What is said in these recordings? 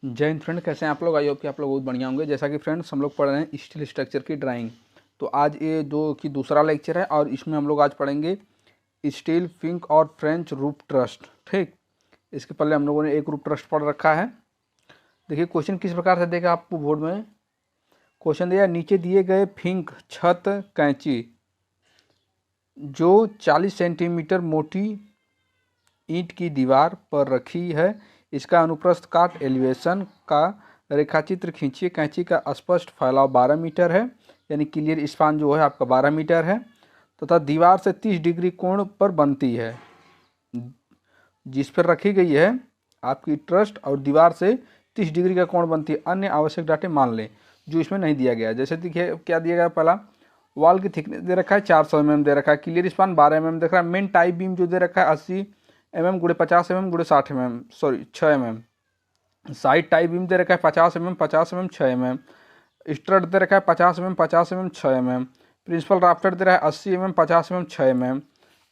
जय हिंद फ्रेंड, कैसे हैं आप लोग। आई होप कि आप लोग बहुत बढ़िया होंगे। जैसा कि फ्रेंड्स हम लोग पढ़ रहे हैं स्टील स्ट्रक्चर की ड्राइंग। तो आज ये दूसरा लेक्चर है और इसमें हम लोग आज पढ़ेंगे स्टील फिंक और फ्रेंच रूफ ट्रस्ट। ठीक, इसके पहले हम लोगों ने एक रूफ ट्रस्ट पढ़ रखा है। देखिए क्वेश्चन किस प्रकार से देगा आपको बोर्ड में। क्वेश्चन दिया, नीचे दिए गए फिंक छत कैंची जो 40 सेंटीमीटर मोटी ईंट की दीवार पर रखी है, इसका अनुप्रस्थ काट एलिवेशन का रेखाचित्र खींचिए। कैंची का स्पष्ट फैलाव 12 मीटर है, यानी क्लियर स्पान जो है आपका 12 मीटर है, तथा दीवार से 30 डिग्री कोण पर बनती है। जिस पर रखी गई है आपकी ट्रस्ट और दीवार से 30 डिग्री का कोण बनती है। अन्य आवश्यक डाटे मान लें जो इसमें नहीं दिया गया। जैसे देखिए क्या दिया गया, पहला वॉल की थिकनेस दे रखा है 400 mm दे रखा है, क्लियर स्पान 12 mm देख रहा है। मेन टाइप बीम जो दे रखा है 80 mm गुणे 50 mm गुणे 60 mm, sorry 6 mm। Side type beam दे रखा है 50 mm 50 mm 6 mm। स्ट्रट दे रखा है 50 mm 50 mm 6 mm। Principal rafter दे रहा है 80 mm 50 mm 6 mm।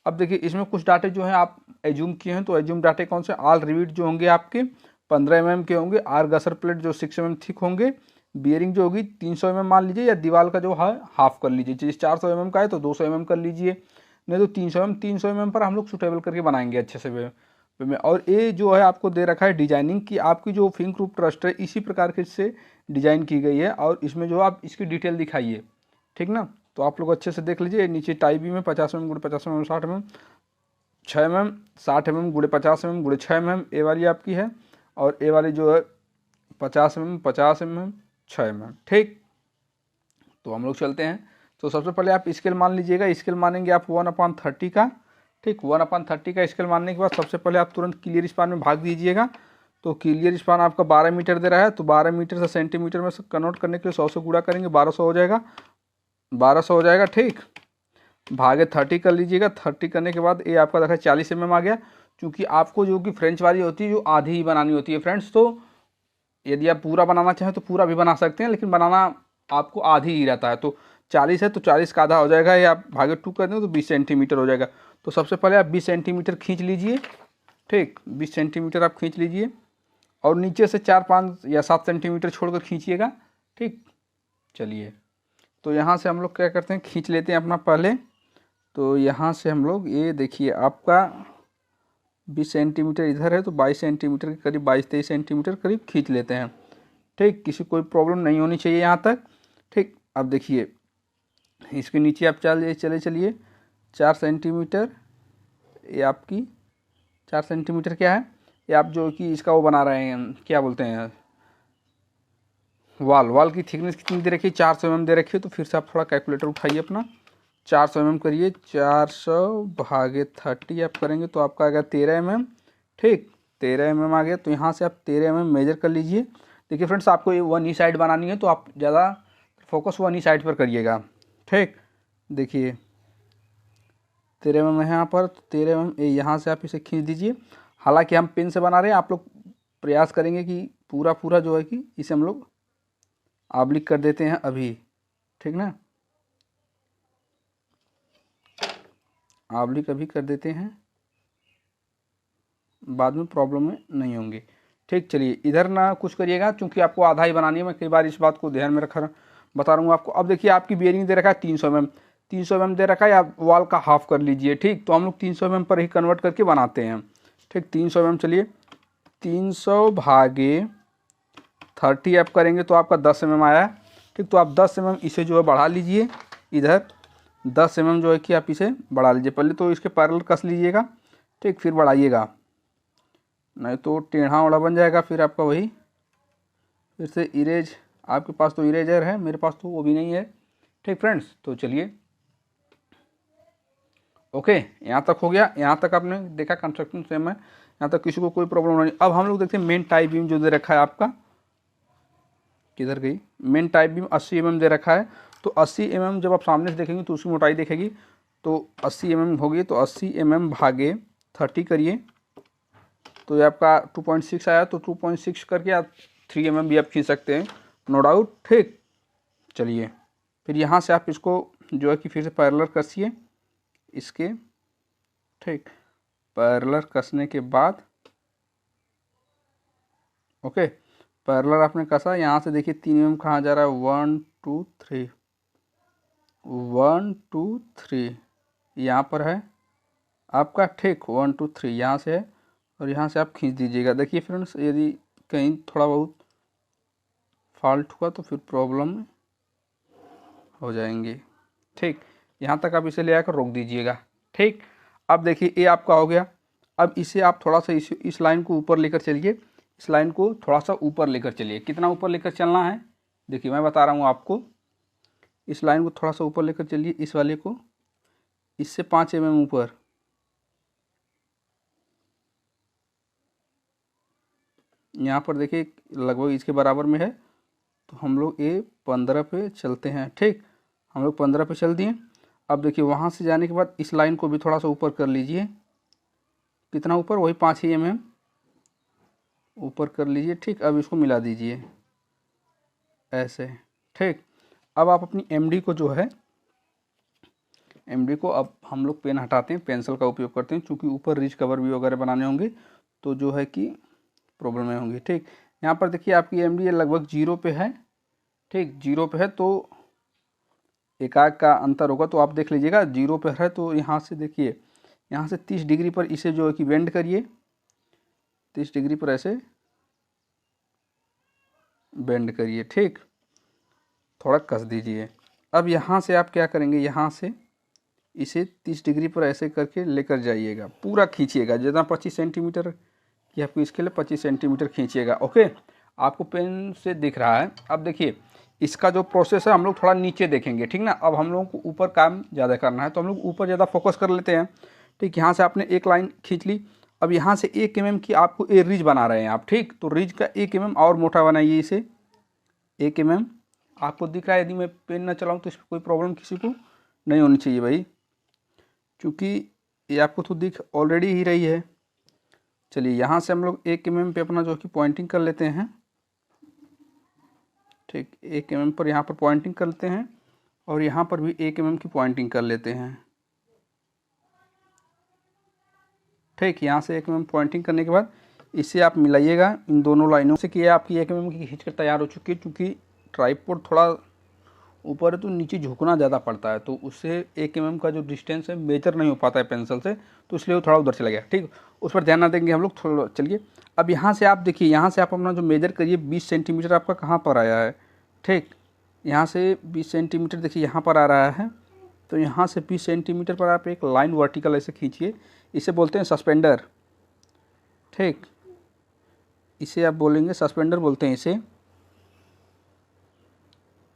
अब देखिए इसमें कुछ डाटे जो हैं आप एज्यूम किए हैं, तो एज्यूम डाटे कौन से। ऑल रिविट जो होंगे आपके 15 mm के होंगे। आर गसर प्लेट जो 6 mm थिक होंगे। बियरिंग जो होगी 300 mm मान लीजिए, या दीवार का जो है हाफ कर लीजिए। जिस 400 mm का है तो 200 mm कर लीजिए, नहीं तो 300 mm पर हम लोग सुटेबल करके बनाएंगे अच्छे से वे में। और ये जो है आपको दे रखा है डिजाइनिंग की, आपकी जो फिंक रूफ ट्रस्ट है इसी प्रकार के से डिजाइन की गई है। और इसमें जो आप इसकी डिटेल दिखाइए, ठीक ना। तो आप लोग अच्छे से देख लीजिए। नीचे टाई बी में 50 mm गुणे 50 mm 60 mm 6 mm 60 mm गुणे 50 mm गुणे 6 mm ए वाली आपकी है, और ए वाली जो है 50 mm 50 mm 6 mm। ठीक, तो हम लोग चलते हैं। तो सबसे पहले आप स्केल मान लीजिएगा। स्केल मानेंगे आप 1/30 का। ठीक, 1/30 का स्केल मानने के बाद सबसे पहले आप तुरंत क्लियर स्पान में भाग दीजिएगा। तो क्लियर स्पान आपका 12 मीटर दे रहा है, तो 12 मीटर से सेंटीमीटर में से कन्वर्ट करने के लिए 100 से गुणा करेंगे, 1200 हो जाएगा। 1200 हो जाएगा। ठीक, भागे 30 कर लीजिएगा। 30 करने के बाद ये आपका देखा 40 mm आ गया। क्योंकि आपको जो कि फ्रेंच वाली होती है जो आधी ही बनानी होती है फ्रेंड्स, तो यदि आप पूरा बनाना चाहें तो पूरा भी बना सकते हैं, लेकिन बनाना आपको आधी ही रहता है। तो 40 है तो 40 का आधा हो जाएगा, या आप भागे 2 कर दें तो 20 सेंटीमीटर हो जाएगा। तो सबसे पहले आप 20 सेंटीमीटर खींच लीजिए। ठीक, 20 सेंटीमीटर आप खींच लीजिए, और नीचे से 4 5 या 7 सेंटीमीटर छोड़कर खींचिएगा। ठीक, चलिए तो यहाँ से हम लोग क्या करते हैं, खींच लेते हैं अपना पहले। तो यहाँ से हम लोग ये देखिए आपका 20 सेंटीमीटर इधर है, तो 22 सेंटीमीटर के करीब 22-23 सेंटीमीटर करीब खींच लेते हैं। ठीक, किसी कोई प्रॉब्लम नहीं होनी चाहिए यहाँ तक। ठीक, अब देखिए इसके नीचे आप चलिए 4 सेंटीमीटर, ये आपकी 4 सेंटीमीटर क्या है, ये आप जो कि इसका वो बना रहे हैं क्या बोलते हैं, वॉल की थिकनेस कितनी दे रखी है, 400 mm दे रखी है। तो फिर से आप थोड़ा कैलकुलेटर उठाइए अपना, 400 mm करिए, 400 भागे 30 आप करेंगे तो आपका आ गया 13 mm। ठीक, 13 mm आ गया। तो यहाँ से आप 13 mm मेजर कर लीजिए। देखिए फ्रेंड्स, आपको ये वन ही साइड बनानी है, तो आप ज़्यादा फोकस वन ही साइड पर करिएगा। ठीक, देखिए 13 mm है यहाँ पर, तो 13 mm यहाँ से आप इसे खींच दीजिए। हालांकि हम पेन से बना रहे हैं, आप लोग प्रयास करेंगे कि पूरा जो है कि इसे हम लोग आब्लिक कर देते हैं अभी। ठीक ना, आब्लिक अभी कर देते हैं, बाद में प्रॉब्लम में नहीं होंगे। ठीक, चलिए इधर ना कुछ करिएगा, क्योंकि आपको आधा ही बनानी है। मैं कई बार इस बात को ध्यान में रखा बता रहा हूँ आपको। अब देखिए आपकी बियरिंग दे रखा है 300 mm, 300 mm दे रखा है, आप वॉल का हाफ कर लीजिए। ठीक, तो हम लोग 300 mm पर ही कन्वर्ट करके बनाते हैं। ठीक, 300 mm चलिए 300 भागे 30 आप करेंगे तो आपका 10 mm आया। ठीक, तो आप 10 mm इसे जो है बढ़ा लीजिए, इधर 10 mm जो है कि आप इसे बढ़ा लीजिए। पहले तो इसके पैरेलल कस लीजिएगा, ठीक, फिर बढ़ाइएगा, नहीं तो टेढ़ा ओढ़ा बन जाएगा फिर आपका वही। फिर से इरेज, आपके पास तो इरेजर है, मेरे पास तो वो भी नहीं है। ठीक फ्रेंड्स, तो चलिए ओके, यहाँ तक हो गया। यहाँ तक आपने देखा कंस्ट्रक्शन सेम है, यहाँ तक किसी को कोई प्रॉब्लम नहीं। अब हम लोग देखते हैं मेन टाइप बीम जो दे रखा है आपका, किधर गई मेन टाइप बीम 80 mm दे रखा है। तो 80 mm जब आप सामने से देखेंगे तो उसकी मोटाई देखेगी, तो 80 mm होगी। तो 80 mm भागे 30 करिए, तो ये आपका 2.6 आया। तो 2.6 करके आप 3 mm भी आप खींच सकते हैं, नो डाउट। ठीक, चलिए फिर यहाँ से आप इसको जो है कि फिर से पैरेलल कसिए इसके। ठीक, पैरेलल कसने के बाद ओके, पैरेलल आपने कसा, यहाँ से देखिए 3 mm कहाँ जा रहा है, 1 2 3, 1 2 3 यहाँ पर है आपका, ठीक 1 2 3 यहाँ से है, और यहाँ से आप खींच दीजिएगा। देखिए फ्रेंड्स, यदि कहीं थोड़ा बहुत फॉल्ट हुआ तो फिर प्रॉब्लम हो जाएंगी। ठीक, यहाँ तक आप इसे ले आकर रोक दीजिएगा। ठीक, अब देखिए ये आपका हो गया। अब इसे आप थोड़ा सा इस लाइन को ऊपर लेकर चलिए, इस लाइन को थोड़ा सा ऊपर लेकर चलिए। कितना ऊपर लेकर चलना है, देखिए मैं बता रहा हूँ आपको। इस लाइन को थोड़ा सा ऊपर लेकर चलिए, इस वाले को, इससे 5 mm ऊपर। यहाँ पर देखिए लगभग इसके बराबर में है, तो हम लोग ये 15 पे चलते हैं। ठीक, हम लोग 15 पे चल दिए। अब देखिए वहाँ से जाने के बाद इस लाइन को भी थोड़ा सा ऊपर कर लीजिए। कितना ऊपर, वही 5 mm ऊपर कर लीजिए। ठीक, अब इसको मिला दीजिए ऐसे। ठीक, अब आप अपनी एमडी को जो है, एमडी को अब हम लोग पेन हटाते हैं, पेंसिल का उपयोग करते हैं, क्योंकि ऊपर रिज कवर भी वगैरह बनाने होंगे तो जो है कि प्रॉब्लम होंगी। ठीक, यहाँ पर देखिए आपकी एमडी लगभग 0 पे है। ठीक, 0 पे है तो एकाक का अंतर होगा, तो आप देख लीजिएगा 0 पे है। तो यहाँ से देखिए, यहाँ से 30 डिग्री पर इसे जो है कि बेंड करिए, 30 डिग्री पर ऐसे बेंड करिए। ठीक, थोड़ा कस दीजिए। अब यहाँ से आप क्या करेंगे, यहाँ से इसे 30 डिग्री पर ऐसे करके लेकर जाइएगा, पूरा खींचिएगा, जितना 25 सेंटीमीटर की आपको इसके लिए 25 सेंटीमीटर खींचिएगा। ओके, आपको पेन से दिख रहा है। अब देखिए इसका जो प्रोसेस है हम लोग थोड़ा नीचे देखेंगे, ठीक ना। अब हम लोगों को ऊपर काम ज़्यादा करना है तो हम लोग ऊपर ज़्यादा फोकस कर लेते हैं। ठीक, यहाँ से आपने एक लाइन खींच ली। अब यहाँ से 1 mm की आपको ए रिज बना रहे हैं आप। ठीक, तो रिज का 1 mm और मोटा बनाइए इसे, 1 mm आपको दिख रहा है। यदि मैं पेन ना चलाऊँ तो इस पर कोई प्रॉब्लम किसी को नहीं होनी चाहिए भाई, क्योंकि ये आपको तो दिख ऑलरेडी ही रही है। चलिए यहाँ से हम लोग 1 mm पे अपना जो कि पॉइंटिंग कर लेते हैं। ठीक, 1 mm पर यहाँ पर पॉइंटिंग कर लेते हैं, और यहाँ पर भी 1 mm की पॉइंटिंग कर लेते हैं। ठीक, यहाँ से 1 mm पॉइंटिंग करने के बाद इसे आप मिलाइएगा इन दोनों लाइनों से, कि ये आपकी 1 mm की खींच कर तैयार हो चुकी है। क्योंकि ट्राइपॉड थोड़ा ऊपर है तो नीचे झुकना ज़्यादा पड़ता है, तो उससे 1 mm का जो डिस्टेंस है मेजर नहीं हो पाता है पेंसिल से, तो इसलिए वो थोड़ा उधर चला गया। ठीक, उस पर ध्यान ना देंगे हम लोग थोड़ा। चलिए अब यहाँ से आप देखिए, यहाँ से आप अपना जो मेजर करिए, 20 सेंटीमीटर आपका कहाँ पर आया है। ठीक, यहाँ से 20 सेंटीमीटर देखिए यहाँ पर आ रहा है, तो यहाँ से 20 सेंटीमीटर पर आप एक लाइन वर्टिकल ऐसे खींचिए। इसे बोलते हैं सस्पेंडर। ठीक, इसे आप बोलेंगे सस्पेंडर बोलते हैं इसे।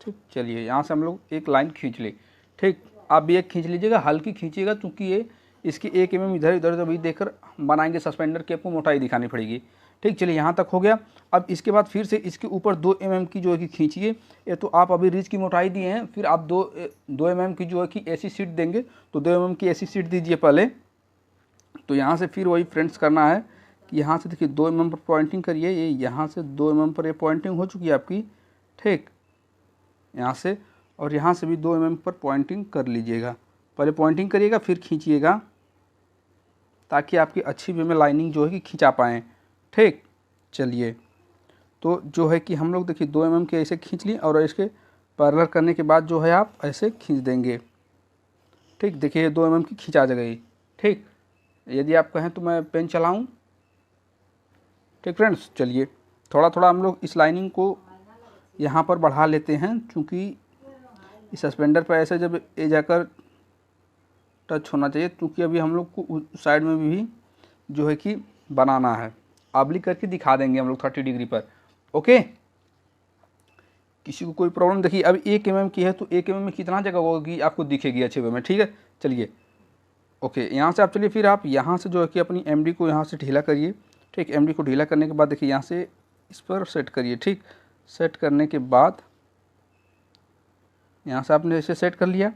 ठीक, चलिए यहाँ से हम लोग एक लाइन खींच ली। ठीक, आप भी एक खींच लीजिएगा, हल्की खींचिएगा, क्योंकि ये इसकी 1 mm इधर इधर भी देखकर बनाएंगे सस्पेंडर की, आपको मोटाई दिखानी पड़ेगी। ठीक, चलिए यहाँ तक हो गया। अब इसके बाद फिर से इसके ऊपर 2 mm की जो है कि खींचिए। ये तो आप अभी रिज की मोटाई दिए हैं, फिर आप 2 mm की जो है कि ऐसी सीट देंगे, तो 2 mm की ऐसी सीट दीजिए पहले। तो यहाँ से फिर वही फ्रेंड्स करना है कि यहाँ से देखिए 2 mm पर पॉइंटिंग करिए। ये यहाँ से 2 mm पर ये पॉइंटिंग हो चुकी है आपकी। ठीक, यहाँ से और यहाँ से भी 2 mm पर पॉइंटिंग कर लीजिएगा। पहले पॉइंटिंग करिएगा फिर खींचिएगा, ताकि आपकी अच्छी वे में लाइनिंग जो है कि खींचा पाएँ। ठीक, चलिए तो जो है कि हम लोग देखिए 2 mm के ऐसे खींच लिए, और इसके पैरेलल करने के बाद जो है आप ऐसे खींच देंगे। ठीक, देखिए 2 mm की खींचा गई। ठीक, यदि आप कहें तो मैं पेन चलाऊं। ठीक फ्रेंड्स, चलिए थोड़ा थोड़ा हम लोग इस लाइनिंग को यहाँ पर बढ़ा लेते हैं, क्योंकि इस सस्पेंडर पर ऐसे जब ये जाकर टच होना चाहिए, क्योंकि अभी हम लोग को उस साइड में भी जो है कि बनाना है। आबली करके दिखा देंगे हम लोग 30 डिग्री पर। ओके, किसी को कोई प्रॉब्लम, देखिए अब 1 mm की है तो 1 mm में कितना जगह होगी आपको दिखेगी अच्छे वे में। ठीक है, चलिए ओके, यहाँ से आप चलिए फिर आप यहाँ से जो है कि अपनी एमडी को यहाँ से ढीला करिए। ठीक, एमडी को ढीला करने के बाद देखिए यहाँ से इस पर सेट करिए। ठीक, सेट करने के बाद यहाँ से आपने ऐसे सेट कर लिया।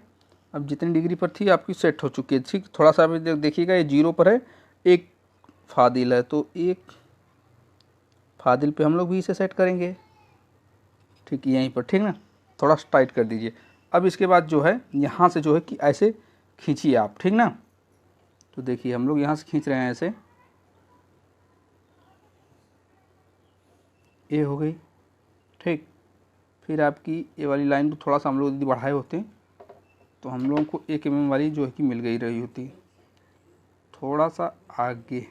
अब जितनी डिग्री पर थी आपकी सेट हो चुकी है। ठीक, थोड़ा सा अभी देखिएगा ये 0 पर है, एक फादिल है, तो एक फादिल पे हम लोग भी इसे सेट करेंगे। ठीक, यहीं पर, ठीक ना, थोड़ा टाइट कर दीजिए। अब इसके बाद जो है यहाँ से जो है कि ऐसे खींचिए आप। ठीक ना, तो देखिए हम लोग यहाँ से खींच रहे हैं ऐसे, ये हो गई। ठीक। फिर आपकी ये वाली लाइन को थोड़ा सा हम लोग यदि बढ़ाए होते तो हम लोगों को 1 mm वाली जो है कि मिल गई रही होती, थोड़ा सा आगे।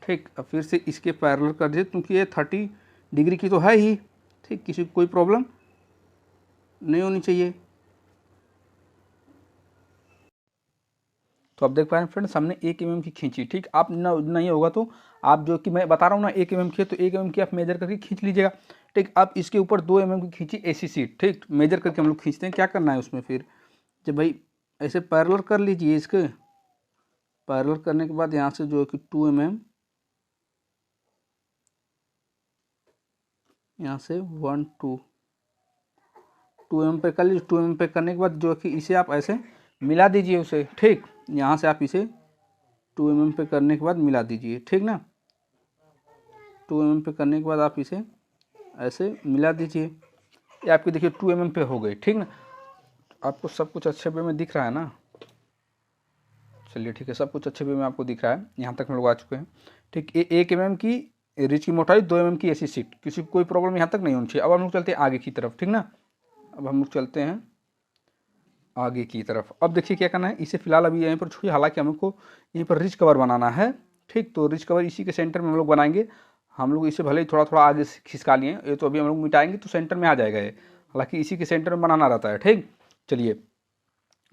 ठीक, अब फिर से इसके पैरेलल कर दीजिए, क्योंकि ये 30 डिग्री की तो है ही। ठीक, किसी को कोई प्रॉब्लम नहीं होनी चाहिए। तो आप देख पा रहे हैं फ्रेंड्स, हमने 1 mm की खींची। ठीक, आप नहीं होगा तो आप जो कि मैं बता रहा हूँ ना 1 mm की है तो 1 mm की आप मेजर करके खींच लीजिएगा। ठीक, आप इसके ऊपर 2 mm की खींची ऐसी सीट। ठीक, मेजर करके हम लोग खींचते हैं। क्या करना है उसमें, फिर जब भाई ऐसे पैरेलल कर लीजिए, इसके पैरेलल करने के बाद यहाँ से जो है कि 2 mm, यहाँ से 1 2 mm पे कर लीजिए। 2 mm पे करने के बाद जो है कि इसे आप ऐसे मिला दीजिए उसे। ठीक, यहाँ से आप इसे 2 mm पे करने के बाद मिला दीजिए। ठीक ना, 2 mm पे करने के बाद आप इसे ऐसे मिला दीजिए। ये आपकी देखिए 2 mm पे हो गई। ठीक ना, आपको सब कुछ अच्छे वे में दिख रहा है ना। चलिए ठीक है, सब कुछ अच्छे वे में आपको दिख रहा है। यहाँ तक हम लोग आ चुके हैं। ठीक, ये 1 mm की रिच की मोटाई, 2 mm की ऐसी सीट, किसी को कोई प्रॉब्लम यहाँ तक नहीं होनी चाहिए। अब हम लोग चलते हैं आगे की तरफ। ठीक ना, अब हम लोग चलते हैं आगे की तरफ। अब देखिए क्या करना है, इसे फिलहाल अभी यहीं पर छोड़िए, हालांकि हमको यहीं पर रिच कवर बनाना है। ठीक, तो रिच कवर इसी के सेंटर में हम लोग बनाएंगे। हम लोग इसे भले ही थोड़ा थोड़ा आगे से खिसका लिए, ये तो अभी हम लोग मिटाएंगे तो सेंटर में आ जाएगा ये, हालांकि इसी के सेंटर में बनाना रहता है। ठीक, चलिए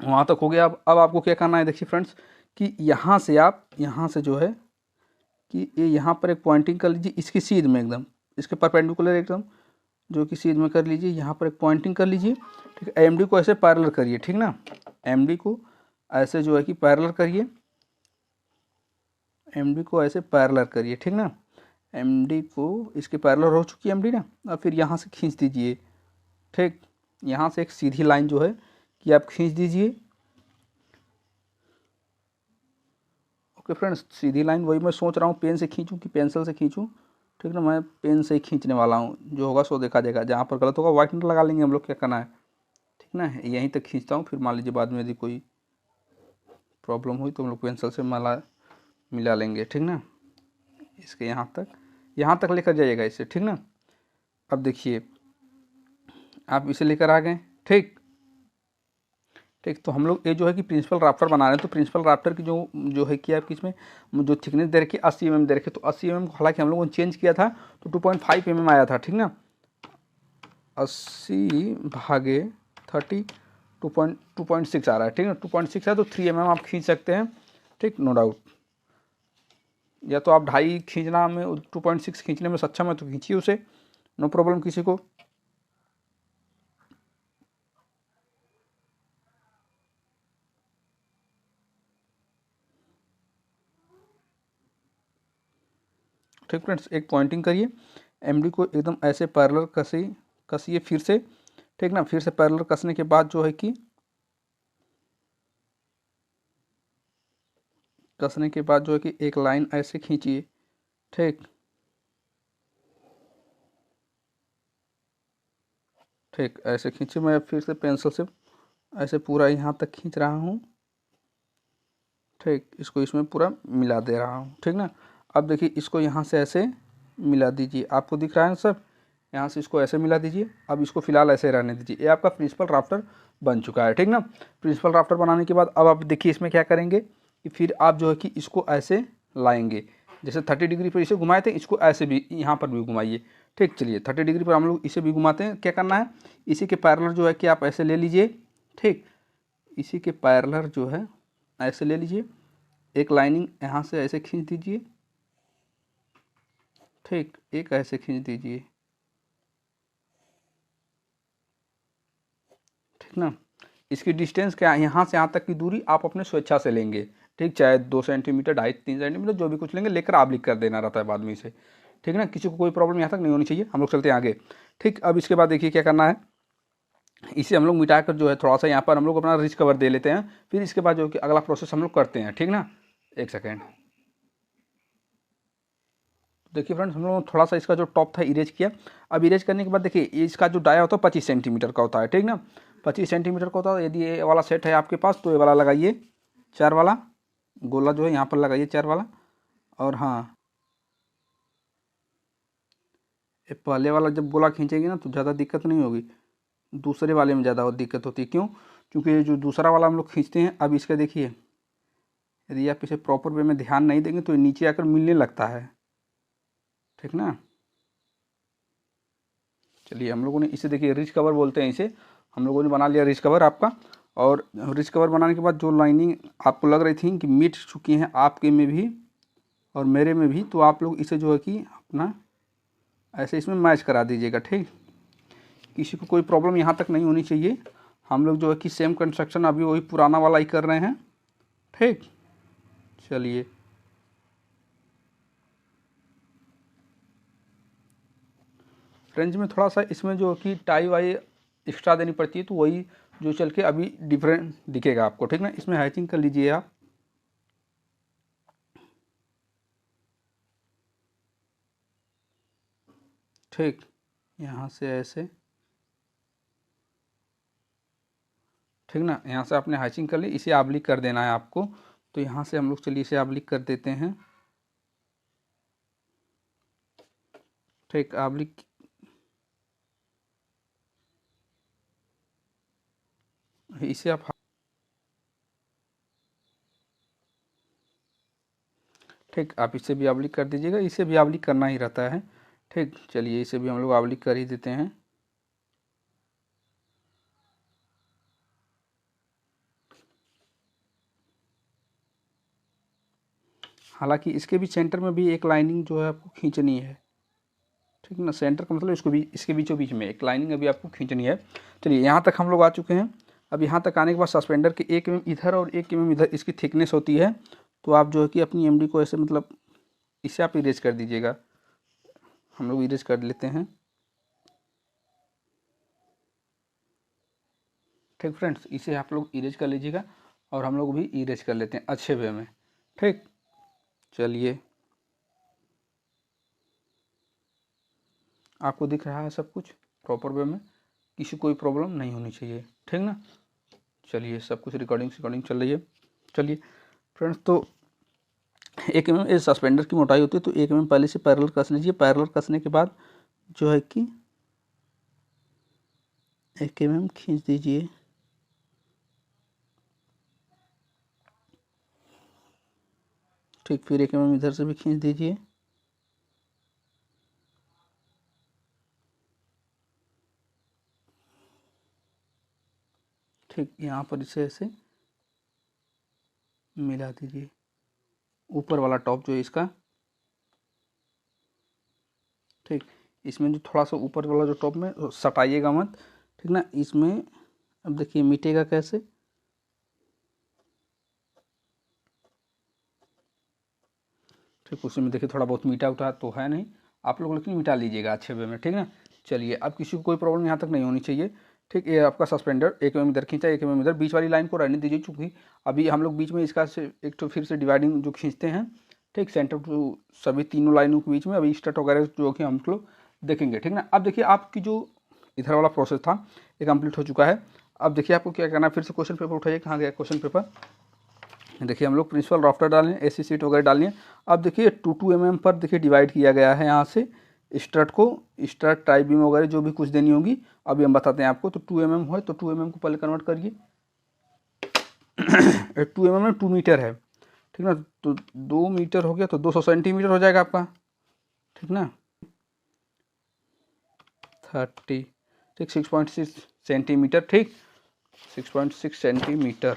वहाँ तक हो गया। अब आपको क्या करना है, देखिए फ्रेंड्स, कि यहाँ से आप यहाँ से जो है कि ये यहाँ पर एक पॉइंटिंग कर लीजिए, इसकी सीध में एकदम, इसके परपेंडिकुलर एकदम जो कि सीध में कर लीजिए। यहाँ पर एक पॉइंटिंग कर लीजिए। ठीक है, एमडी को ऐसे पैरेलल करिए। ठीक ना, एमडी को ऐसे जो है कि पैरेलल करिए, एमडी को ऐसे पैरेलल करिए। ठीक ना, एमडी को इसके पैरेलल हो चुकी है एमडी ना। अब फिर यहाँ से खींच दीजिए। ठीक, यहाँ से एक सीधी लाइन जो है कि आप खींच दीजिए। ओके फ्रेंड्स, सीधी लाइन वही मैं सोच रहा हूँ पेन से खींचूँ कि पेंसिल से खींचूँ। ठीक ना, मैं पेन से ही खींचने वाला हूँ, जो होगा सो देखा जाएगा। जहाँ पर गलत होगा व्हाइटनर लगा लेंगे हम लोग, क्या करना है। ठीक ना, यहीं तक खींचता हूँ, फिर मान लीजिए बाद में यदि कोई प्रॉब्लम हुई तो हम लोग पेंसिल से मिला लेंगे। ठीक ना, इसके यहाँ तक लेकर जाइएगा इसे। ठीक ना, अब देखिए आप इसे लेकर आ गए। ठीक, तो हम लोग ये जो है कि प्रिंसिपल राफ्टर बना रहे हैं। तो प्रिंसिपल राफ्टर की जो है कि आपकी इसमें जो थिकनेस दे रखी है 80 mm दे रखी है। तो 80 mm को हालांकि हम लोगों ने चेंज किया था तो 2.5 mm आया था। ठीक ना, 80 भागे 30 2.6 आ रहा है। ठीक ना, 2.6 है तो 3 mm आप खींच सकते हैं। ठीक, नो डाउट। या तो आप 2.5 खींचना में 2.6 खींचने में सक्षम है तो खींचिए उसे, नो प्रॉब्लम किसी को। ठीक फ्रेंड्स, एक पॉइंटिंग करिए, एमडी को एकदम ऐसे पैरेलल कसिए फिर से। ठीक ना, फिर से पैरेलल कसने के बाद जो है कि एक लाइन ऐसे खींचिए। ठीक, ऐसे खींचिए। मैं फिर से पेंसिल से ऐसे पूरा यहाँ तक खींच रहा हूँ। ठीक, इसको इसमें पूरा मिला दे रहा हूँ। ठीक ना, अब देखिए इसको यहाँ से ऐसे मिला दीजिए, आपको दिख रहा है सब। यहाँ से इसको ऐसे मिला दीजिए। अब इसको फिलहाल ऐसे रहने दीजिए। ये आपका प्रिंसिपल राफ्टर बन चुका है। ठीक ना, प्रिंसिपल राफ्टर बनाने के बाद अब आप देखिए इसमें क्या करेंगे कि फिर आप जो है कि इसको ऐसे लाएंगे, जैसे 30 डिग्री पर इसे घुमाए थे, इसको ऐसे भी यहाँ पर भी घुमाइए। ठीक, चलिए 30 डिग्री पर हम लोग इसे भी घुमाते हैं। क्या करना है, इसी के पैरेलल जो है कि आप ऐसे ले लीजिए। ठीक, इसी के पैरेलल जो है ऐसे ले लीजिए, एक लाइनिंग यहाँ से ऐसे खींच दीजिए। ठीक, एक ऐसे खींच दीजिए। ठीक ना, इसकी डिस्टेंस क्या है, यहाँ से यहाँ तक की दूरी आप अपने स्वेच्छा से लेंगे। ठीक, चाहे 2 सेंटीमीटर 2.5 3 सेंटीमीटर जो भी कुछ लेंगे, लेकर आप लिख कर देना रहता है बाद में इसे। ठीक ना, किसी को कोई प्रॉब्लम यहाँ तक नहीं होनी चाहिए। हम लोग चलते हैं आगे। ठीक, अब इसके बाद देखिए क्या करना है, इसे हम लोग मिटाकर जो है थोड़ा सा यहाँ पर हम लोग अपना रिच कवर दे लेते हैं। फिर इसके बाद जो कि अगला प्रोसेस हम लोग करते हैं। ठीक ना, एक सेकेंड। देखिए फ्रेंड्स, हम लोगों ने थोड़ा सा इसका जो टॉप था इरेज किया। अब इरेज करने के बाद देखिए इसका जो डाया होता है 25 सेंटीमीटर का होता है। ठीक ना, 25 सेंटीमीटर का होता है। यदि ये वाला सेट है आपके पास तो ये वाला लगाइए, 4 वाला गोला जो है यहाँ पर लगाइए, 4 वाला। और हाँ, ये पहले वाला जब गोला खींचेगी ना तो ज़्यादा दिक्कत नहीं होगी, दूसरे वाले में ज़्यादा दिक्कत होती है। क्यों? क्योंकि ये जो दूसरा वाला हम लोग खींचते हैं, अब इसका देखिए, यदि आप इसे प्रॉपर वे में ध्यान नहीं देंगे तो ये नीचे आकर मिलने लगता है, ठीक ना। चलिए हम लोगों ने इसे देखिए रिच कवर बोलते हैं इसे, हम लोगों ने बना लिया रिच कवर आपका। और रिच कवर बनाने के बाद जो लाइनिंग आपको लग रही थी कि मिट चुकी हैं आपके में भी और मेरे में भी, तो आप लोग इसे जो है कि अपना ऐसे इसमें मैच करा दीजिएगा, ठीक। किसी को कोई प्रॉब्लम यहाँ तक नहीं होनी चाहिए। हम लोग जो है कि सेम कंस्ट्रक्शन अभी वही पुराना वाला ही कर रहे हैं, ठीक। चलिए फ्रेंच में थोड़ा सा इसमें जो कि टाई वाई एक्स्ट्रा देनी पड़ती है, तो वही जो चल के अभी डिफरेंट दिखेगा आपको, ठीक ना। इसमें हैचिंग कर लीजिए आप, ठीक। यहाँ से ऐसे, ठीक ना, यहाँ से आपने हैचिंग कर ली, इसे आबलिक कर देना है आपको। तो यहाँ से हम लोग चलिए इसे आबलिक कर देते हैं, ठीक। आबलिक इसे आप, ठीक, आप इसे भी आबलिक कर दीजिएगा, इसे भी आबलिक करना ही रहता है, ठीक। चलिए इसे भी हम लोग आबलिक कर ही देते हैं। हालांकि इसके भी सेंटर में भी एक लाइनिंग जो है आपको खींचनी है, ठीक ना। सेंटर का मतलब इसको भी, इसके बीचों बीच में एक लाइनिंग अभी आपको खींचनी है। चलिए यहाँ तक हम लोग आ चुके हैं। अब यहाँ तक आने के बाद सस्पेंडर के 1 mm इधर और 1 mm इधर इसकी थिकनेस होती है, तो आप जो है कि अपनी एमडी को ऐसे मतलब इसे आप इरेज कर दीजिएगा। हम लोग इरेज कर लेते हैं, ठीक फ्रेंड्स। इसे आप लोग इरेज कर लीजिएगा और हम लोग भी इरेज कर लेते हैं अच्छे वे में, ठीक। चलिए आपको दिख रहा है सब कुछ प्रॉपर वे में, किसी कोई प्रॉब्लम नहीं होनी चाहिए, ठीक ना। चलिए सब कुछ रिकॉर्डिंग चल रही है। चलिए फ्रेंड्स, तो 1 mm इस सस्पेंडर की मोटाई होती है, तो 1 mm पहले से पैरेलल कस लीजिए। पैरेलल कसने के बाद जो है कि 1 mm खींच दीजिए, ठीक। फिर 1 mm इधर से भी खींच दीजिए, ठीक। यहाँ पर इसे ऐसे मिला दीजिए, ऊपर वाला टॉप जो है इसका, ठीक। इसमें जो थोड़ा सा ऊपर वाला जो टॉप में सटाइएगा मत, ठीक ना। इसमें अब देखिए मिटेगा कैसे, ठीक। उसी में देखिए थोड़ा बहुत मीठा उठा तो है नहीं, आप लोग लेकिन मिटा लीजिएगा अच्छे वे में, ठीक ना। चलिए अब किसी को कोई प्रॉब्लम यहाँ तक नहीं होनी चाहिए, ठीक। ये आपका सस्पेंडर 1 mm इधर खींचा, 1 mm इधर, बीच वाली लाइन को रहने दीजिए, चूँकि अभी हम लोग बीच में इसका से एक तो फिर से डिवाइडिंग जो खींचते हैं, ठीक। सेंटर टू सभी तीनों लाइनों के बीच में अभी स्टार्ट वगैरह जो कि हम लोग देखेंगे, ठीक ना। अब देखिए आपकी जो इधर वाला प्रोसेस था ये कंप्लीट हो चुका है। अब देखिए आपको क्या करना है, फिर से क्वेश्चन पेपर उठाइए, कहाँ गया क्वेश्चन पेपर। देखिए हम लोग प्रिंसिपल राफ्टर डालें, एसी सीट वगैरह डालिए। अब देखिए 2 mm पर देखिए डिवाइड किया गया है यहाँ से स्ट्रट को, स्ट्रट टाई बीम वगैरह जो भी कुछ देनी होगी अभी हम बताते हैं आपको। तो 2 mm है तो 2 mm को पहले कन्वर्ट करिए 2 mm में 2 मीटर है, ठीक ना। तो 2 मीटर हो गया तो 200 सेंटीमीटर हो जाएगा आपका, ठीक ना। 30, ठीक। 6.6 सेंटीमीटर, ठीक। 6.6 सेंटीमीटर।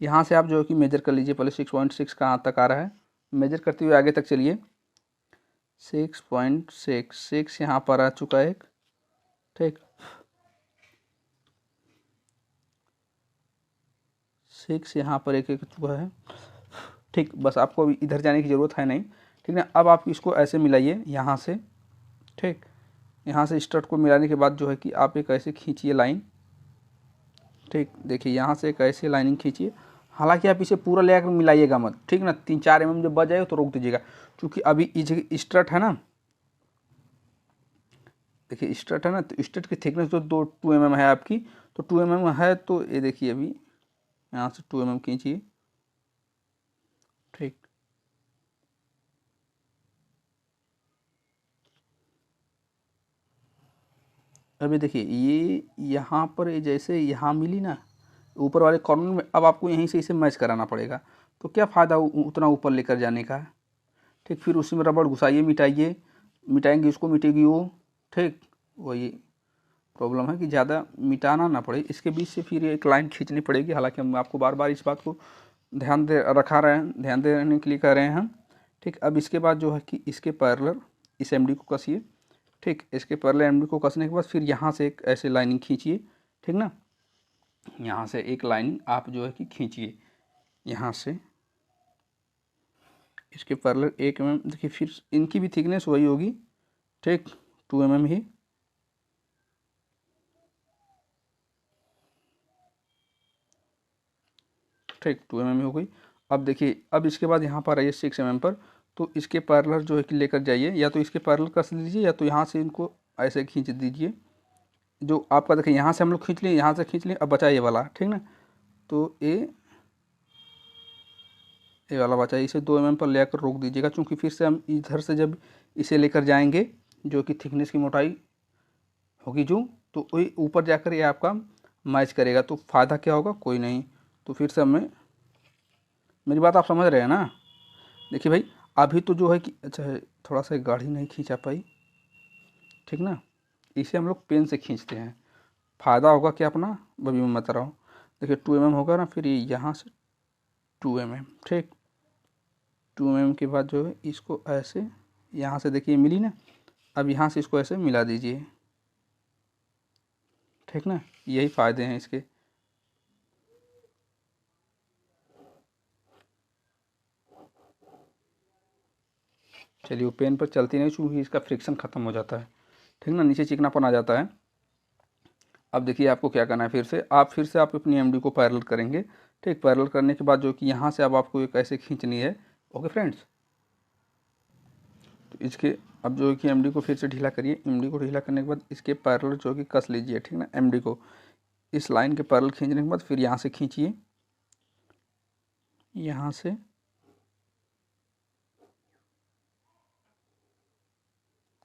यहाँ से आप जो है कि मेजर कर लीजिए पहले 6.6 कहाँ तक आ रहा है, मेजर करते हुए आगे तक चलिए। 6.6 यहाँ पर आ चुका है एक, ठीक। 6 यहाँ पर एक चुका है, ठीक। बस आपको अभी इधर जाने की ज़रूरत है नहीं, ठीक है। अब आप इसको ऐसे मिलाइए यहाँ से, ठीक। यहाँ से स्टड को मिलाने के बाद जो है कि आप एक ऐसे खींचिए लाइन, ठीक। देखिए यहाँ से एक ऐसे लाइनिंग खींचिए। हालांकि आप इसे पूरा ले आकर मिलाइएगा मत, ठीक ना। 3-4 mm जब बच जाएगा तो रोक दीजिएगा, क्योंकि अभी इस स्ट्रट है ना, देखिए स्ट्रट है ना, तो स्ट्रट की थिकनेस जो 2 mm है आपकी, तो 2 mm है, तो ये देखिए अभी यहाँ से 2 mm खींचिए, ठीक। अभी देखिए ये यहाँ पर ये जैसे यहाँ मिली ना ऊपर वाले कॉर्नर में, अब आपको यहीं से इसे मैच कराना पड़ेगा। तो क्या फ़ायदा उतना ऊपर लेकर जाने का। ठीक, फिर उसी में रबड़ घुसाइए, मिटाइए, मिटाएंगे उसको मिटेगी वो। ठीक, वही प्रॉब्लम है कि ज़्यादा मिटाना ना पड़े, इसके बीच से फिर एक लाइन खींचनी पड़ेगी। हालांकि हम आपको बार बार इस बात को ध्यान देने के लिए कह रहे हैं हम। ठीक, अब इसके बाद जो है कि इसके पैरेलल इस एमडी को कसिए। ठीक, इसके पैरेलल एमडी को कसने के बाद फिर यहाँ से एक ऐसे लाइनिंग खींचिए। ठीक ना, यहाँ से एक लाइनिंग आप जो है कि खींचिए यहाँ से इसके पैरेलल 1 mm। देखिए फिर इनकी भी थिकनेस वही होगी। ठीक, 2 mm ही। ठीक, 2 mm हो गई। अब देखिए अब इसके बाद यहाँ पर आइए 6 mm पर। तो इसके पैरेलल जो है कि लेकर जाइए, या तो इसके पैरेलल कस लीजिए या तो यहाँ से इनको ऐसे खींच दीजिए। जो आपका देखिए यहाँ से हम लोग खींच लिए, यहाँ से खींच लिए, अब बचा ये वाला। ठीक ना, तो ये वाला बचा, इसे 2 mm पर लेकर रोक दीजिएगा। क्योंकि फिर से हम इधर से जब इसे लेकर जाएंगे जो कि थिकनेस की मोटाई होगी जो, तो वही ऊपर जाकर ये आपका मैच करेगा। तो फ़ायदा क्या होगा, कोई नहीं। तो फिर से हमें, मेरी बात आप समझ रहे हैं ना। देखिए भाई अभी तो जो है कि अच्छा है, थोड़ा सा गाढ़ी नहीं खींचा पाई। ठीक ना, इसे हम लोग पेन से खींचते हैं। फ़ायदा होगा क्या अपना, अभी मैं बता रहा हूँ। देखिए 2 mm होगा ना, फिर यहाँ से 2 mm। ठीक, 2 mm के बाद जो है इसको ऐसे यहाँ से देखिए मिली ना, अब यहाँ से इसको ऐसे मिला दीजिए। ठीक ना, यही फ़ायदे हैं इसके। चलिए वो पेन पर चलती नहीं क्योंकि इसका फ्रिक्शन ख़त्म हो जाता है। ठीक ना, नीचे चिकनापन आ जाता है। अब देखिए आपको क्या करना है, फिर से आप अपनी एमडी को पैरेलल करेंगे। ठीक, पैरेलल करने के बाद जो कि यहाँ से अब आपको एक ऐसे खींचनी है। ओके फ्रेंड्स, तो इसके अब जो है कि एमडी को फिर से ढीला करिए। एमडी को ढीला करने के बाद इसके पैरेलल जो कि कस लीजिए। ठीक ना, एमडी को इस लाइन के पैरेलल खींचने के बाद फिर यहाँ से खींचिए, यहाँ से।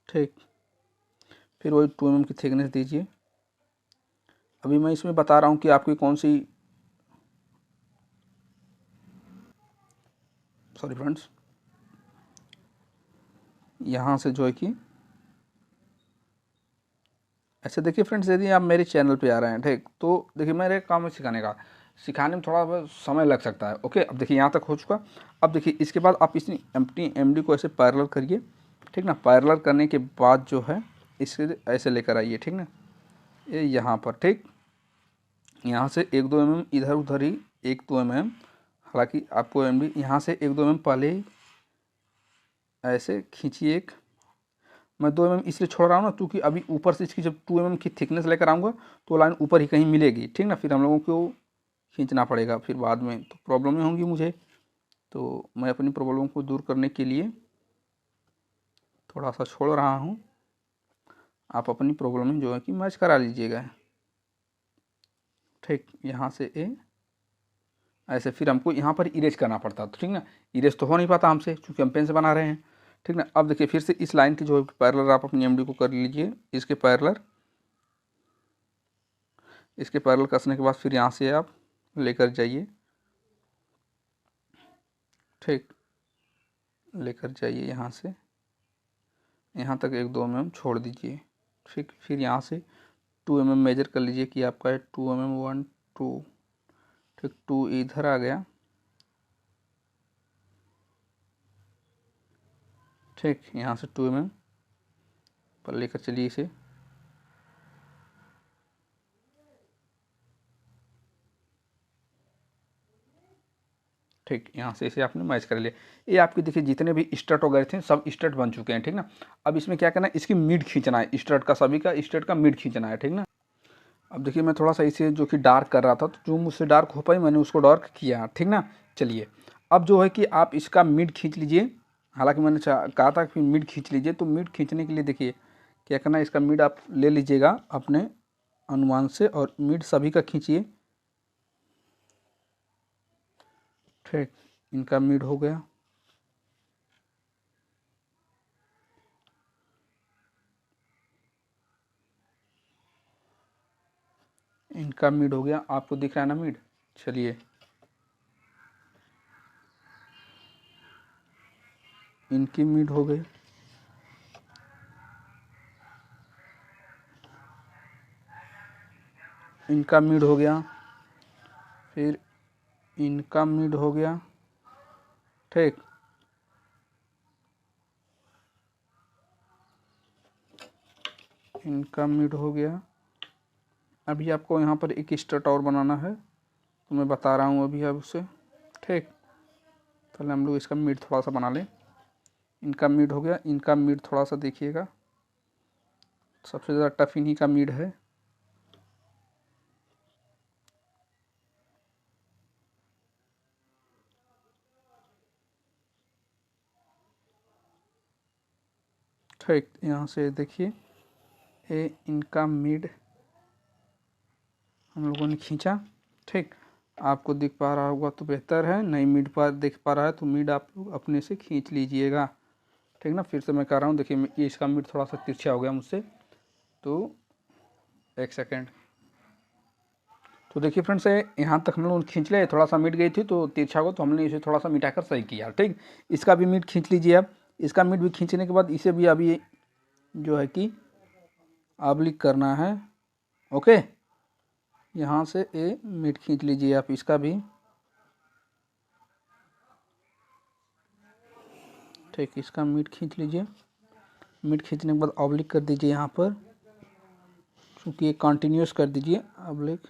ठीक, फिर वही 2 mm की थिकनेस दीजिए। अभी मैं इसमें बता रहा हूँ कि आपकी कौन सी, सॉरी फ्रेंड्स, यहाँ से जो है कि ऐसे देखिए फ्रेंड्स, यदि आप मेरे चैनल पे आ रहे हैं, ठीक, तो देखिए मेरे काम है सिखाने का, सिखाने में थोड़ा बहुत समय लग सकता है। ओके, अब देखिए यहाँ तक हो चुका। अब देखिए इसके बाद आप इस एमडी को ऐसे पैरेलल करिए। ठीक ना, पैरेलल करने के बाद जो है इसे ऐसे लेकर आइए। ठीक ना, ये यहाँ पर। ठीक, यहाँ से 1-2 mm इधर उधर ही 1-2 mm, हालांकि आपको एमडी यहाँ से 1-2 mm पहले ही ऐसे खींचिए। एक मैं 2 mm इसलिए छोड़ रहा हूँ ना क्योंकि अभी ऊपर से इसकी जब 2 mm की थिकनेस लेकर आऊँगा तो लाइन ऊपर ही कहीं मिलेगी। ठीक ना, फिर हम लोगों को खींचना पड़ेगा, फिर बाद में तो प्रॉब्लमें होंगी मुझे। तो मैं अपनी प्रॉब्लम को दूर करने के लिए थोड़ा सा छोड़ रहा हूँ। आप अपनी प्रॉब्लम जो है कि मैच करा लीजिएगा। ठीक, यहाँ से ऐसे फिर हमको यहाँ पर इरेज करना पड़ता। तो ठीक ना, इरेज तो हो नहीं पाता हमसे क्योंकि हम पेन से बना रहे हैं। ठीक ना, अब देखिए फिर से इस लाइन की जो पैरेलल आप अपनी एमडी को कर लीजिए। इसके पैरेलल कसने के बाद फिर यहाँ से आप लेकर जाइए। ठीक, लेकर जाइए यहाँ से यहाँ तक 1-2 mm छोड़ दीजिए। ठीक, फिर यहाँ से 2 mm मेजर कर लीजिए कि आपका है 2 mm 1 2। ठीक, 2 इधर आ गया। ठीक, यहाँ से 2 mm पर लेकर चलिए इसे। ठीक, यहाँ से इसे आपने मैच कर लिया। ये आपके देखिए जितने भी स्टड वगैरह थे सब स्टड बन चुके हैं। ठीक ना, अब इसमें क्या करना है, इसकी मिड खींचना है। स्टड का सभी का स्टड का मिड खींचना है। ठीक ना, अब देखिए मैं थोड़ा सा इसे जो कि डार्क कर रहा था, तो जो मुझसे डार्क हो पाई मैंने उसको डार्क किया। ठीक ना, चलिए अब जो है कि आप इसका मिड खींच लीजिए। हालांकि मैंने कहा था कि मिड खींच लीजिए, तो मिड खींचने के लिए देखिए क्या करना है, इसका मिड आप ले लीजिएगा अपने अनुमान से और मिड सभी का खींचिए। ठीक, इनका मिड हो गया। इनका मिड हो गया, आपको दिख रहा है ना मिड। चलिए इनकी मिड हो गई, इनका मिड हो गया, फिर इनका मिड हो गया। ठीक, इनका मिड हो गया। अभी आपको यहाँ पर एक स्ट्रट और बनाना है, तो मैं बता रहा हूँ अभी आप उसे। ठीक, पहले हम लोग इसका मिड थोड़ा सा बना लें। इनका मिड हो गया, इनका मिड थोड़ा सा देखिएगा, सबसे ज़्यादा टफ इन्हीं का मिड है। ठीक, यहाँ से देखिए ये इनका मिड हम लोगों ने खींचा। ठीक, आपको दिख पा रहा होगा तो बेहतर है, नहीं मिड पर दिख पा रहा है तो मिड आप लोग अपने से खींच लीजिएगा। ठीक ना, फिर से मैं कर रहा हूँ। देखिए ये इसका मिड थोड़ा सा तिरछा हो गया मुझसे, तो एक सेकेंड। तो देखिए फ्रेंड्स, यहाँ तक हम लोग खींच ले, थोड़ा सा मिट गई थी तो तिरछा को, तो हमने इसे थोड़ा सा मिटाकर सही किया। ठीक, इसका भी मिट खींच लीजिए आप। इसका मिट भी खींचने के बाद इसे भी अभी जो है कि ऑब्लिक करना है। ओके, यहाँ से ए मिट खींच लीजिए आप इसका भी। ठीक, इसका मिट खींच लीजिए। मिट खींचने के बाद ऑब्लिक कर दीजिए यहाँ पर, क्योंकि ये कंटिन्यूस कर दीजिए ऑब्लिक।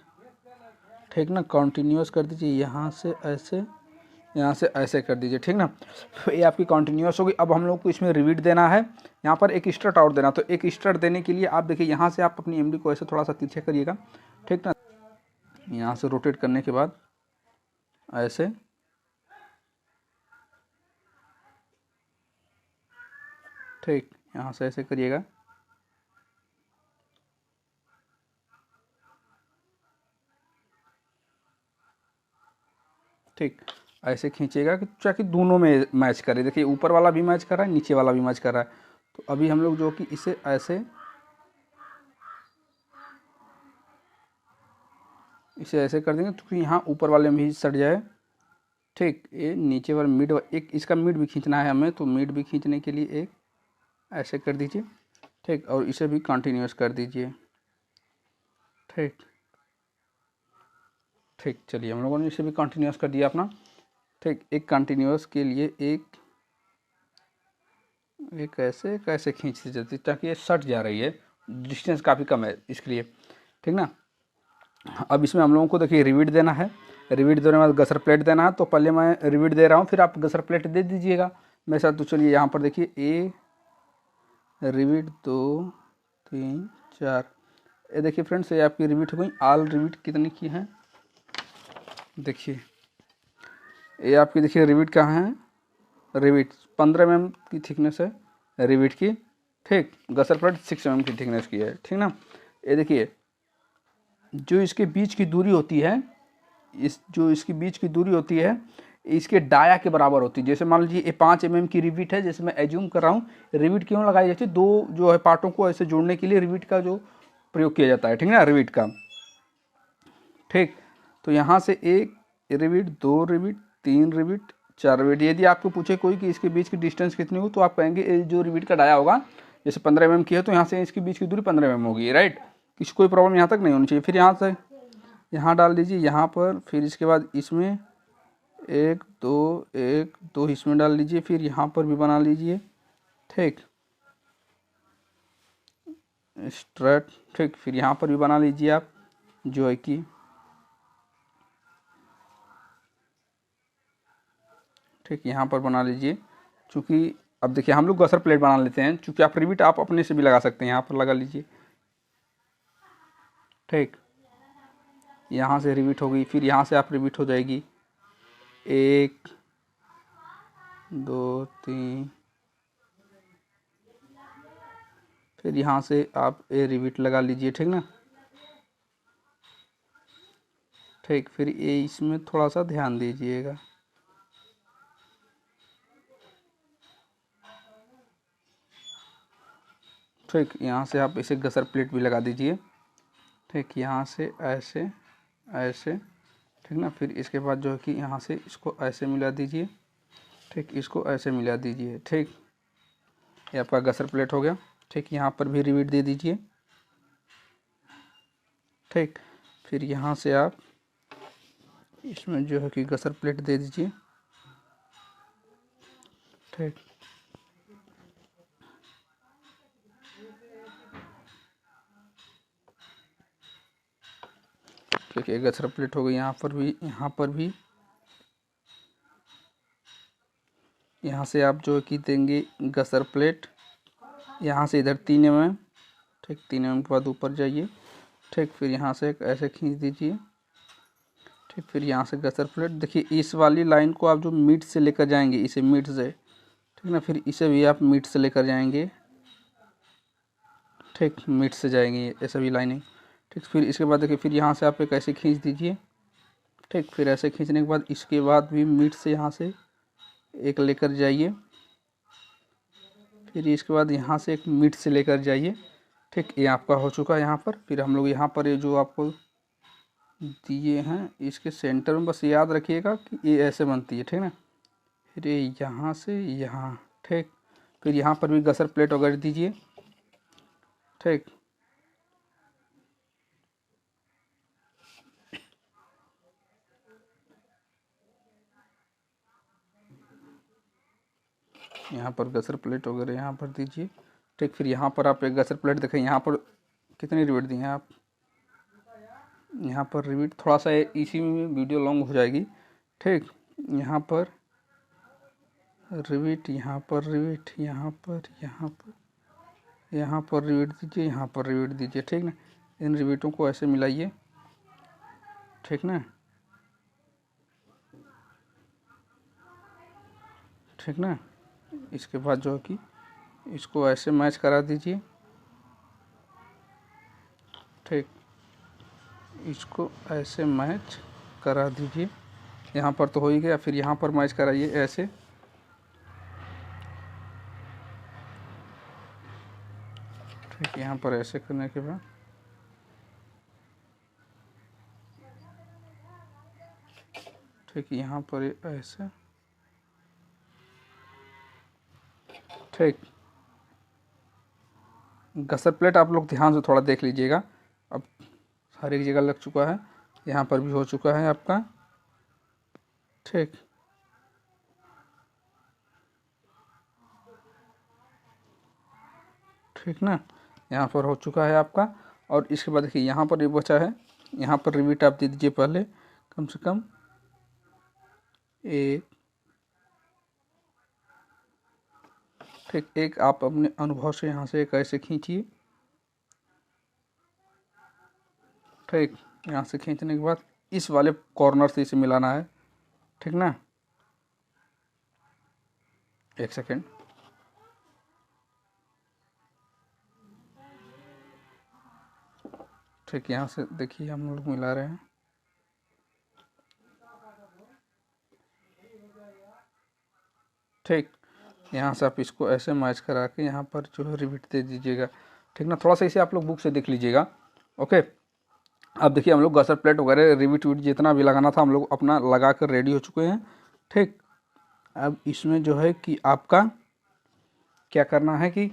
ठीक ना, कंटिन्यूस कर दीजिए, यहाँ से ऐसे, यहाँ से ऐसे कर दीजिए। ठीक ना, तो ये आपकी कंटिन्यूस होगी। अब हम लोग को इसमें रिवीट देना है, यहाँ पर एक स्ट्रट और देना। तो एक स्ट्रट देने के लिए आप देखिए, यहाँ से आप अपनी एमडी को ऐसे थोड़ा सा तिरछा करिएगा। ठीक ना, यहाँ से रोटेट करने के बाद ऐसे, ठीक, यहाँ से ऐसे करिएगा। ठीक, ऐसे खींचिएगा कि ताकि दोनों में मैच करे। देखिए ऊपर वाला भी मैच कर रहा है, नीचे वाला भी मैच कर रहा है। तो अभी हम लोग जो कि इसे ऐसे, इसे ऐसे कर देंगे क्योंकि यहाँ ऊपर वाले में भी सट जाए। ठीक, ये नीचे वाला मिड, एक इसका मिड भी खींचना है हमें, तो मिड भी खींचने के लिए एक ऐसे कर दीजिए। ठीक, और इसे भी कंटिन्यूस कर दीजिए। ठीक, ठीक, चलिए हम लोगों ने इसे भी कंटिन्यूस कर दिया अपना। ठीक, एक कंटिन्यूस के लिए एक ऐसे खींच जाती ताकि ये सट जा रही है, डिस्टेंस काफ़ी कम है इसके लिए। ठीक ना, अब इसमें हम लोगों को देखिए रिवीट देना है। रिवीट देने के बाद गसर प्लेट देना है। तो पहले मैं रिवीट दे रहा हूँ, फिर आप गसर प्लेट दे दीजिएगा मेरे साथ। तो चलिए यहाँ पर देखिए ए रिवीट 2 3 4, ये देखिए फ्रेंड्स, ये आपकी रिवीट हो गई। ऑल रिवीट कितनी की है देखिए, ये आपकी देखिए रिवीट कहाँ है, रिवीट 15 mm की थिकनेस है रिवीट की। ठीक, गसर प्लेट 6 mm की थिकनेस की है। ठीक ना, ये देखिए जो इसके बीच की दूरी होती है, जो इसकी बीच की दूरी होती है इसके डाया के बराबर होती है। जैसे मान लीजिए ये 5 mm की रिविट है, जैसे मैं एज्यूम कर रहा हूँ। रिविट क्यों लगाई जाती है, दो जो है पार्टों को ऐसे जोड़ने के लिए रिविट का जो प्रयोग किया जाता है। ठीक ना, रिविट का। ठीक, तो यहाँ से एक रिविट, 2 रिविट, 3 रिविट, 4 रिविट। यदि आपको पूछे कोई कि इसके बीच की डिस्टेंस कितनी हो, तो आप कहेंगे जो रिविट का डाया होगा, जैसे 15 mm की है तो यहाँ से इसके बीच की दूरी 15 mm होगी। राइट, किसी कोई प्रॉब्लम यहाँ तक नहीं होनी चाहिए। फिर यहाँ से यहाँ डाल दीजिए यहाँ पर, फिर इसके बाद इसमें 1 2 इसमें डाल लीजिए, फिर यहाँ पर भी बना लीजिए। ठीक, स्ट्रेट। ठीक, फिर यहाँ पर भी बना लीजिए आप, जो है कि ठीक यहाँ पर बना लीजिए। चूँकि अब देखिए हम लोग गसर प्लेट बना लेते हैं, चूँकि आप रिविट आप अपने से भी लगा सकते हैं, यहाँ पर लगा लीजिए। ठीक, यहाँ से रिविट हो गई, फिर यहाँ से आप रिविट हो जाएगी 1 2 3, फिर यहाँ से आप ए रिविट लगा लीजिए। ठीक ना, ठीक, फिर ये इसमें थोड़ा सा ध्यान दीजिएगा। ठीक, यहाँ से आप इसे गसर प्लेट भी लगा दीजिए। ठीक, यहाँ से ऐसे ऐसे, ठीक ना। फिर इसके बाद जो है कि यहाँ से इसको ऐसे मिला दीजिए, ठीक, इसको ऐसे मिला दीजिए, ठीक। ये आपका गसर प्लेट हो गया। ठीक, यहाँ पर भी रिवीट दे दीजिए, ठीक। फिर यहाँ से आप इसमें जो है कि गसर प्लेट दे दीजिए, ठीक। ठीक है, गसर प्लेट हो गई। यहाँ पर भी, यहाँ पर भी, यहाँ से आप जो है कि देंगे गसर प्लेट, यहाँ से इधर 3 mm, ठीक। 3 mm के बाद ऊपर जाइए, ठीक। फिर यहाँ से ऐसे खींच दीजिए, ठीक। फिर यहाँ से गसर प्लेट, देखिए इस वाली लाइन को आप जो मिड से लेकर जाएंगे, इसे मिड से, ठीक ना। फिर इसे भी आप मिड से लेकर जाएंगे, ठीक, मिड से जाएंगे ये सभी लाइनें, ठीक। फिर इसके बाद देखिए, फिर यहाँ से आप एक ऐसे खींच दीजिए, ठीक। फिर ऐसे खींचने के बाद इसके बाद भी मिड से यहाँ से एक लेकर जाइए, फिर इसके बाद यहाँ से एक मिड से लेकर जाइए, ठीक। ये आपका हो चुका है यहाँ पर। फिर हम लोग यहाँ पर ये जो आपको दिए हैं इसके सेंटर में बस याद रखिएगा कि ये ऐसे बनती है, ठीक ना। फिर ये यहाँ से यहाँ, ठीक। फिर यहाँ पर भी गसर प्लेट वगैरह दीजिए, ठीक। यहाँ पर गसर प्लेट वगैरह यहाँ पर दीजिए, ठीक। फिर यहाँ पर आप एक गसर प्लेट देखें, यहाँ पर कितनी रिविट दी हैं आप, यहाँ पर रिविट थोड़ा सा इसी में वीडियो लॉन्ग हो जाएगी, ठीक। यहाँ पर रिविट, यहाँ पर रिविट, यहाँ पर, यहाँ पर, यहाँ पर रिविट दीजिए, यहाँ पर रिविट दीजिए, ठीक ना। इन रिविटों को ऐसे मिलाइए, ठीक ना, ठीक ना। इसके बाद जो है कि इसको ऐसे मैच करा दीजिए, ठीक। इसको ऐसे मैच करा दीजिए, यहाँ पर तो हो ही गया। फिर यहाँ पर मैच कराइए ऐसे, ठीक। यहाँ पर ऐसे करने के बाद ठीक, यहाँ पर ऐसे, ठीक। गसर प्लेट आप लोग ध्यान से थोड़ा देख लीजिएगा, अब हर एक जगह लग चुका है, यहाँ पर भी हो चुका है आपका, ठीक। ठीक ना, यहाँ पर हो चुका है आपका। और इसके बाद देखिए यहाँ पर भी बचा है, यहाँ पर रिवीट आप दे दीजिए पहले, कम से कम एक, ठीक। एक आप अपने अनुभव से यहाँ से एक ऐसे खींचिए, ठीक। यहाँ से खींचने के बाद इस वाले कॉर्नर से इसे मिलाना है, ठीक ना। एक सेकेंड, ठीक। यहाँ से देखिए हम लोग मिला रहे हैं, ठीक। यहाँ से आप इसको ऐसे मैच करा के यहाँ पर जो है रिविट दे दीजिएगा, ठीक ना। थोड़ा सा इसे आप लोग बुक से देख लीजिएगा, ओके। अब देखिए हम लोग गसर प्लेट वगैरह रिविट विट जितना भी लगाना था हम लोग अपना लगा कर रेडी हो चुके हैं, ठीक। अब इसमें जो है कि आपका क्या करना है कि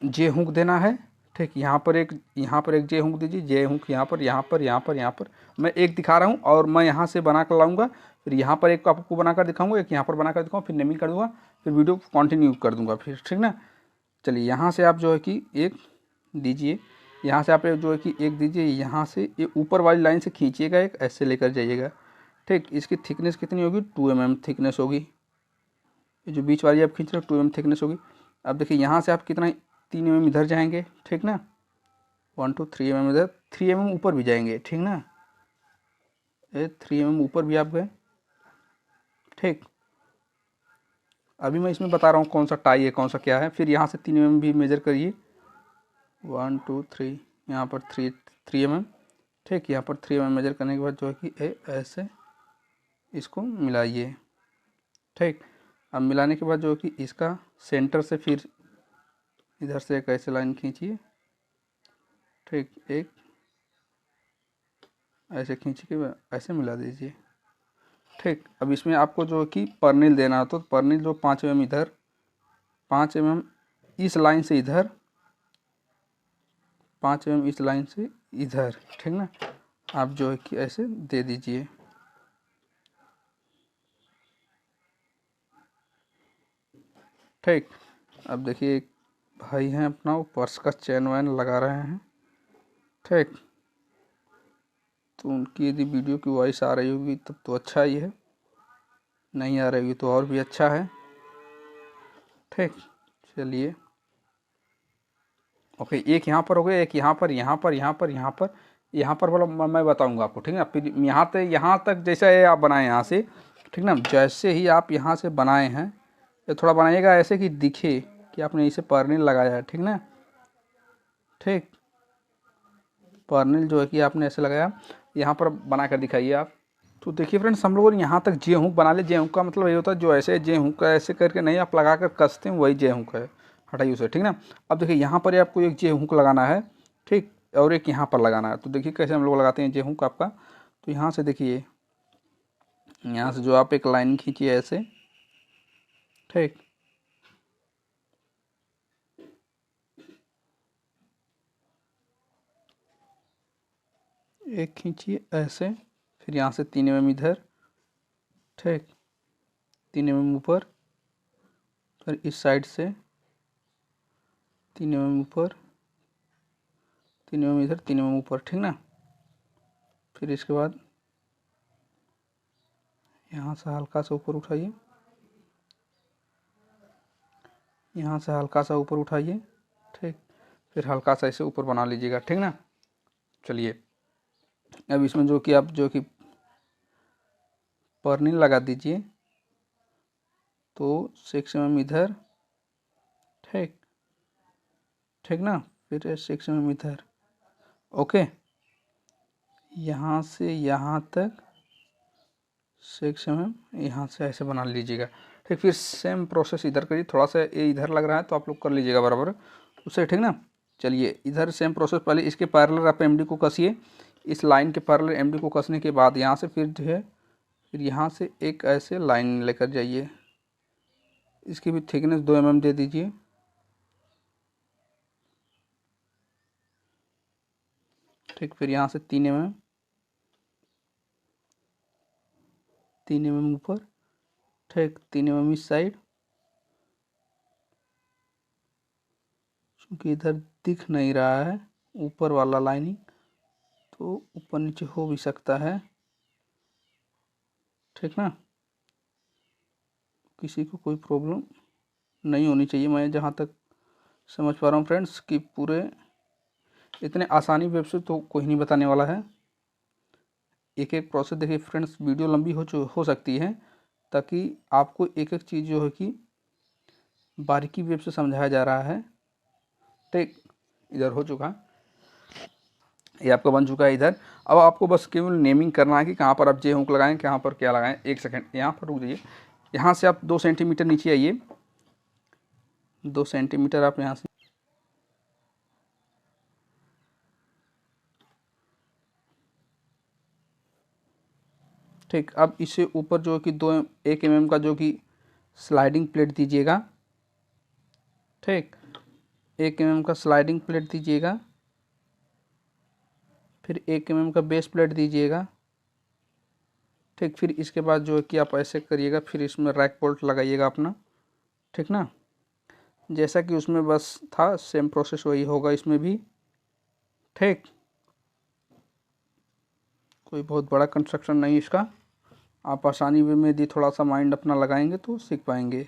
जे हुक देना है, ठीक। यहाँ पर एक जे हुक दीजिए, जे हुक यहाँ पर, यहाँ पर, यहाँ पर, यहाँ पर। मैं एक दिखा रहा हूँ और मैं यहाँ से बना कर लाऊंगा, फिर यहाँ पर एक आपको बनाकर दिखाऊंगा, एक यहाँ पर बनाकर दिखाऊंगा, फिर नेमिंग कर दूंगा, फिर वीडियो कंटिन्यू कर दूंगा फिर, ठीक ना। चलिए यहाँ से आप जो है कि एक दीजिए, यहाँ से आप जो है कि एक दीजिए, यहाँ से ये ऊपर वाली लाइन से खींचिएगा, एक ऐसे लेकर जाइएगा, ठीक। इसकी थिकनेस कितनी होगी, 2 mm थिकनेस होगी, ये जो बीच वाली आप खींच रहे हो 2 mm थिकनेस होगी। अब देखिए यहाँ से आप कितना 3 mm इधर जाएंगे, ठीक ना, 1 2 3 mm इधर, 3 mm ऊपर भी जाएंगे, ठीक ना, ये 3 mm ऊपर भी आप गए, ठीक। अभी मैं इसमें बता रहा हूँ कौन सा टाई है कौन सा क्या है। फिर यहाँ से 3 mm भी मेजर करिए, 1 2 3, यहाँ पर 3 mm, ठीक। यहाँ पर 3 mm मेजर करने के बाद जो है कि ऐसे इसको मिलाइए, ठीक। अब मिलाने के बाद जो है कि इसका सेंटर से फिर इधर से एक ऐसे लाइन खींचिए, ठीक। एक ऐसे खींच के ऐसे मिला दीजिए। ठीक, अब इसमें आपको जो कि परनिल देना है, तो परनिल जो 5 mm इधर, 5 mm इस लाइन से इधर, 5 mm इस लाइन से इधर, ठीक ना। आप जो है कि ऐसे दे दीजिए। ठीक, अब देखिए एक भाई हैं अपना, वो पर्स का चैन वैन लगा रहे हैं। ठीक, तो उनकी यदि वीडियो की वॉइस आ रही होगी तब तो अच्छा ही है, नहीं आ रही होगी तो और भी अच्छा है। ठीक, चलिए ओके, एक यहाँ पर हो गया, एक यहाँ पर, यहाँ पर, यहाँ पर, यहाँ पर, यहाँ पर वाला मैं बताऊंगा आपको, ठीक है। फिर यहाँ तक जैसे ये आप बनाए यहाँ से, ठीक ना। जैसे ही आप यहाँ से बनाए हैं, ये थोड़ा बनाइएगा ऐसे कि दिखे कि आपने इसे परनिल लगाया है, ठीक ना। ठीक, परनिल जो है कि आपने ऐसे लगाया, यहाँ पर बना कर दिखाइए आप। तो देखिए फ्रेंड्स, हम लोगों ने यहाँ तक जे हुक बना लिया। जे हुक का मतलब ये होता है जो ऐसे जे हुक का ऐसे करके नहीं आप लगा कर कसते हैं, वही जे हुक है। हटाइए उसे, ठीक ना। अब देखिए यहाँ पर आपको एक जे हुक लगाना है, ठीक, और एक यहाँ पर लगाना है। तो देखिए कैसे हम लोग लगाते हैं जे हुक आपका। तो यहाँ से देखिए, यहाँ से जो आप एक लाइन खींचिए ऐसे, ठीक, एक खींचिए ऐसे, फिर यहाँ से 3 mm इधर, ठीक, 3 mm ऊपर, फिर इस साइड से 3 mm ऊपर, 3 mm इधर, 3 mm ऊपर, ठीक ना। फिर इसके बाद यहाँ से हल्का सा ऊपर उठाइए, यहाँ से हल्का सा ऊपर उठाइए, ठीक, फिर हल्का सा ऐसे ऊपर बना लीजिएगा, ठीक ना। चलिए अब इसमें जो कि आप जो कि परनिल लगा दीजिए, तो 6 mm इधर, ठीक, ठीक ना, फिर 6 mm इधर, ओके। यहाँ से यहाँ तक 6 mm, यहाँ से ऐसे बना लीजिएगा, ठीक। फिर सेम प्रोसेस इधर करिए, थोड़ा सा ये इधर लग रहा है तो आप लोग कर लीजिएगा बराबर उससे, ठीक ना। चलिए इधर सेम प्रोसेस, पहले इसके पैरेलल आप एमडी को कसिए, इस लाइन के पैरेलल एमडी को कसने के बाद यहाँ से फिर जो है, फिर यहाँ से एक ऐसे लाइन लेकर जाइए, इसकी भी थिकनेस 2 mm दे दीजिए, ठीक। फिर यहाँ से 3 mm, 3 mm ऊपर, ठीक, 3 mm इस साइड, क्योंकि इधर दिख नहीं रहा है ऊपर वाला लाइनिंग, तो ऊपर नीचे हो भी सकता है, ठीक ना। किसी को कोई प्रॉब्लम नहीं होनी चाहिए, मैं जहाँ तक समझ पा रहा हूँ फ्रेंड्स, कि पूरे इतने आसानी वेब से तो कोई नहीं बताने वाला है। एक एक प्रोसेस देखिए फ्रेंड्स, वीडियो लंबी हो सकती है, ताकि आपको एक एक चीज़ जो है कि बारीकी वेब से समझाया जा रहा है, ठीक। इधर हो चुका, ये आपका बन चुका है इधर। अब आपको बस केवल नेमिंग करना है कि कहाँ पर आप जे हुक लगाएं, कहाँ पर क्या लगाएं। एक सेकंड यहाँ पर रुक जाइए, यहाँ से आप 2 सेंटीमीटर नीचे आइए, 2 सेंटीमीटर आप यहाँ से, ठीक। अब इससे ऊपर जो कि 1 mm का जो कि स्लाइडिंग प्लेट दीजिएगा, ठीक, 1 mm का स्लाइडिंग प्लेट दीजिएगा, फिर 1 mm का बेस प्लेट दीजिएगा, ठीक। फिर इसके बाद जो है कि आप ऐसे करिएगा, फिर इसमें रैक बोल्ट लगाइएगा अपना, ठीक ना। जैसा कि उसमें बस था सेम प्रोसेस वही होगा इसमें भी, ठीक। कोई बहुत बड़ा कंस्ट्रक्शन नहीं इसका, आप आसानी वे में यदि थोड़ा सा माइंड अपना लगाएंगे तो सीख पाएंगे,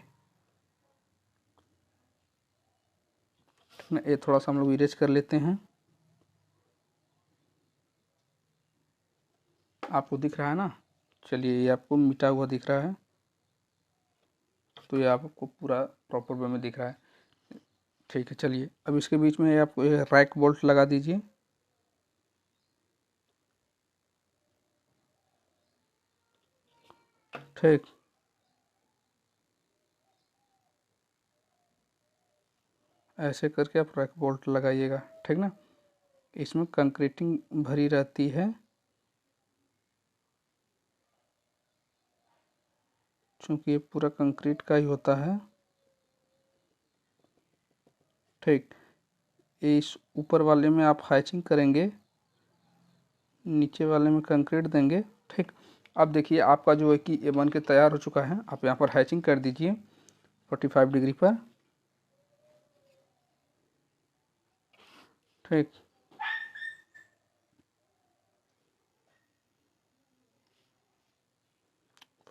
ठीक ना। ये थोड़ा सा हम लोग इरेज कर लेते हैं, आपको दिख रहा है ना। चलिए ये आपको मिटा हुआ दिख रहा है, तो ये आपको पूरा प्रॉपर वे में दिख रहा है, ठीक है। चलिए अब इसके बीच में आप रैक बोल्ट लगा दीजिए, ठीक। ऐसे करके आप रैक बोल्ट लगाइएगा, ठीक ना। इसमें कंक्रीटिंग भरी रहती है, चूँकि ये पूरा कंक्रीट का ही होता है। ठीक, इस ऊपर वाले में आप हैचिंग करेंगे, नीचे वाले में कंक्रीट देंगे। ठीक, अब देखिए आपका जो है कि ये बन के तैयार हो चुका है। आप यहाँ पर हैचिंग कर दीजिए 45 डिग्री पर। ठीक,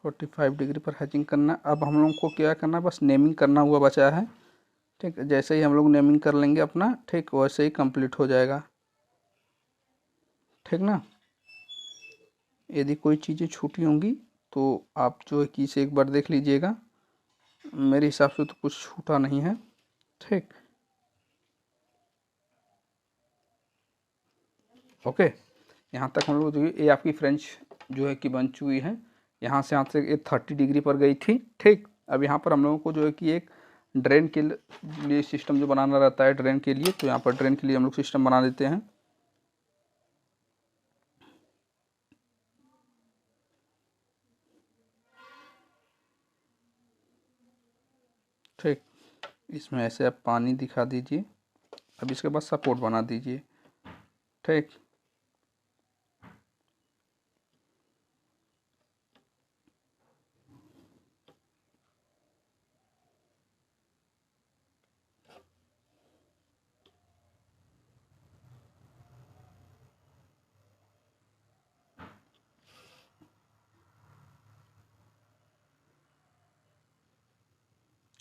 फोर्टी फाइव डिग्री पर हैचिंग करना। अब हम लोग को क्या करना, बस नेमिंग करना हुआ बचा है। ठीक, जैसे ही हम लोग नेमिंग कर लेंगे अपना, ठीक वैसे ही कंप्लीट हो जाएगा। ठीक ना, यदि कोई चीज़ें छूटी होंगी तो आप जो है कि इसे एक बार देख लीजिएगा। मेरे हिसाब से तो कुछ छूटा नहीं है। ठीक, ओके, यहाँ तक हम लोग जो ये आपकी फ्रेंच जो है कि बन चुकी है। यहाँ से ये 30 डिग्री पर गई थी। ठीक, अब यहाँ पर हम लोगों को जो है कि एक ड्रेन के लिए सिस्टम जो बनाना रहता है ड्रेन के लिए, तो यहाँ पर ड्रेन के लिए हम लोग सिस्टम बना देते हैं। ठीक, इसमें ऐसे आप पानी दिखा दीजिए। अब इसके बाद सपोर्ट बना दीजिए। ठीक,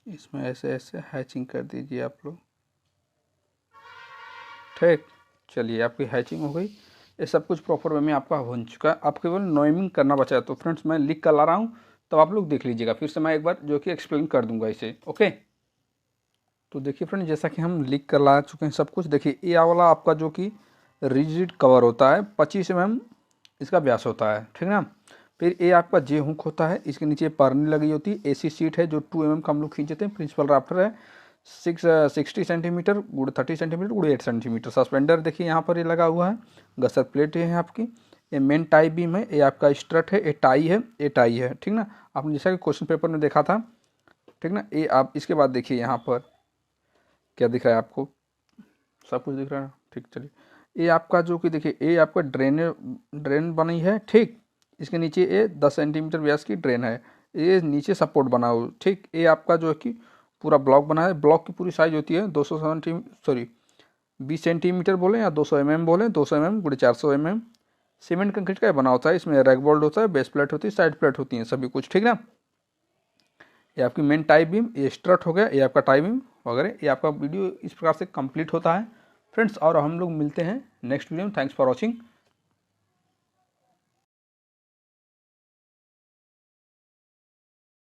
इसमें ऐसे ऐसे हैचिंग कर दीजिए आप लोग। ठीक, चलिए आपकी हैचिंग हो गई। ये सब कुछ प्रॉपर वे में आपका बन चुका है। आप केवल नॉइमिंग करना बचा है। तो फ्रेंड्स मैं लिख कर ला रहा हूँ, तब आप लोग देख लीजिएगा। फिर से मैं एक बार जो कि एक्सप्लेन कर दूंगा इसे। ओके, तो देखिए फ्रेंड्स, जैसा कि हम लिख कर ला चुके हैं सब कुछ। देखिए ये वाला आपका जो कि रिजिड कवर होता है, 25 mm इसका व्यास होता है। ठीक ना, फिर ये आपका जे हुक होता है, इसके नीचे परनी लगी होती है। एसी सीट है जो 2 mm का हम लोग खींचते हैं। प्रिंसिपल राफ्टर है 60 सेंटीमीटर गुड़ 30 सेंटीमीटर गुड़ 8 सेंटीमीटर। सस्पेंडर देखिए यहाँ पर ये लगा हुआ है। गसर प्लेट है आपकी। ये मेन टाई बीम है। ये आपका स्ट्रट है। ये टाई है, ये टाई है। ठीक ना, आपने जैसा कि क्वेश्चन पेपर में देखा था। ठीक ना, ये आप इसके बाद देखिए यहाँ पर क्या दिख रहा है आपको, सब कुछ दिख रहा है। ठीक, चलिए ये आपका जो कि देखिए ये आपका ड्रेन बनी है। ठीक, इसके नीचे ये 10 सेंटीमीटर व्यास की ड्रेन है। ये नीचे सपोर्ट बना हुआ। ठीक, ये आपका जो है कि पूरा ब्लॉक बना है। ब्लॉक की पूरी साइज होती है 20 सेंटीमीटर बोले या 200 mm बोले, 200 mm गुड़े 400 mm। सीमेंट कंक्रीट का बना होता है। इसमें रैक बोल्ट होता है, बेस प्लेट होती है, साइड प्लेट होती है, सभी कुछ। ठीक ना, ये आपकी मेन टाई बीम, ये स्ट्रट हो गया, ये आपका टाई बीम वगैरह। ये आपका वीडियो इस प्रकार से कंप्लीट होता है फ्रेंड्स। और हम लोग मिलते हैं नेक्स्ट वीडियो में। Thanks for watching.